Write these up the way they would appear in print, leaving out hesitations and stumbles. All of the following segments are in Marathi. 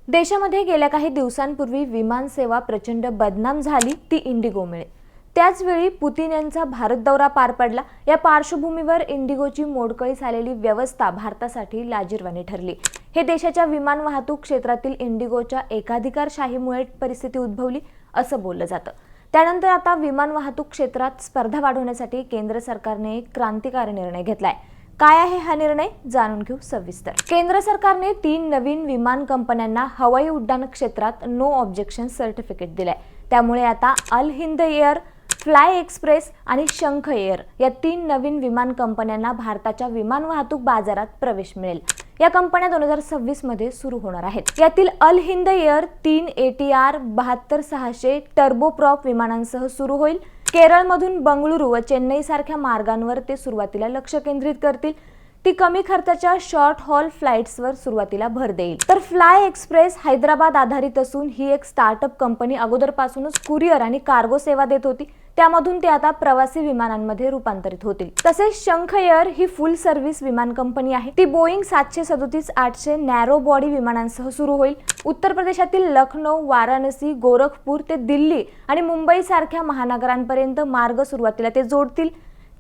देशामध्ये गेल्या काही दिवसांपूर्वी विमान सेवा प्रचंड बदनाम झाली ती इंडिगोमुळे। त्याच वेळी पुतिन यांचा भारत दौरा पार पडला। या पार्श्वभूमीवर इंडिगोची मोडकळी झालेली व्यवस्था भारतासाठी लाजिरवाणी ठरली। हे देशाच्या विमान वाहतूक क्षेत्रातील इंडिगोच्या एकाधिकारशाहीमुळे परिस्थिती उद्भवली असं बोललं जातं। त्यानंतर आता विमान वाहतूक क्षेत्रात स्पर्धा वाढवण्यासाठी केंद्र सरकारने एक क्रांतिकारी निर्णय घेतलाय। काय आहे हा निर्णय जाणून घेऊ सविस्तर। केंद्र सरकारने 3 नवीन विमान कंपन्यांना हवाई उड्डाण क्षेत्रात नो ऑब्जेक्शन सर्टिफिकेट दिलंय। त्यामुळे आता अल हिंद एअर, फ्लाय एक्सप्रेस आणि शंख एअर या 3 नवीन विमान कंपन्यांना भारताच्या विमान वाहतूक बाजारात प्रवेश मिळेल। या कंपन्या 2026 मध्ये सुरू होणार आहेत। यातील अल हिंद एअर 3 ATR 72600 टर्बोप्रॉप विमानांसह सुरू होईल। केरळमधून बंगळुरू व चेन्नई सारख्या मार्गांवर ते सुरुवातीला लक्ष केंद्रित करतील। ती कमी खर्चाच्या शॉर्ट हॉल फ्लाइट्सवर सुरुवातीला भर देईल। तर फ्लाय एक्सप्रेस हैदराबाद आधारित असून ही एक स्टार्टअप कंपनी अगोदरपासूनच कुरिअर आणि कार्गो सेवा देत होती। त्यामधून ते आता प्रवासी विमानांमध्ये रूपांतरित होतील। तसेच शंख एअर ही फुल सर्व्हिस विमान कंपनी आहे। ती बोईंग 737-800 नॅरो बॉडी विमानांसह सुरू होईल। उत्तर प्रदेशातील लखनौ, वाराणसी, गोरखपूर ते दिल्ली आणि मुंबई सारख्या महानगरांपर्यंत मार्ग सुरुवातीला ते जोडतील।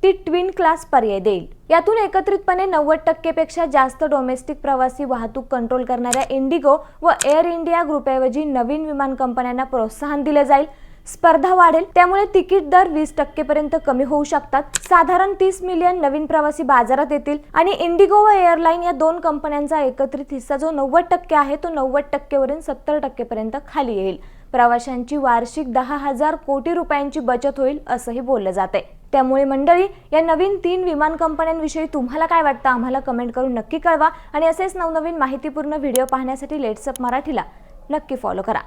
ती ट्विन क्लास पर्याय देईल। यातून एकत्रितपणे 90% पेक्षा जास्त डोमेस्टिक प्रवासी वाहतूक कंट्रोल करणाऱ्या इंडिगो व एअर इंडिया ग्रुपऐवजी नवीन विमान कंपन्यांना प्रोत्साहन दिले जाईल। स्पर्धा वाढेल, त्यामुळे तिकीट दर 20% पर्यंत कमी होऊ शकतात। साधारण 30 मिलियन नवीन प्रवासी बाजारात येतील आणि इंडिगो व एअरलाइन या 2 कंपन्यांचा एकत्रित हिस्सा जो 90% आहे तो 90% वरून 70% पर्यंत खाली येईल। प्रवाशांची वार्षिक 10,000 कोटी रुपयांची बचत होईल असंही बोललं जातंय। त्यामुळे मंडळी, या नवीन 3 विमान कंपन्यांविषयी तुम्हाला काय वाटतं आम्हाला कमेंट करून नक्की कळवा आणि असेच नवनवीन माहितीपूर्ण व्हिडिओ पाहण्यासाठी लेट्स अप मराठीला नक्की फॉलो करा।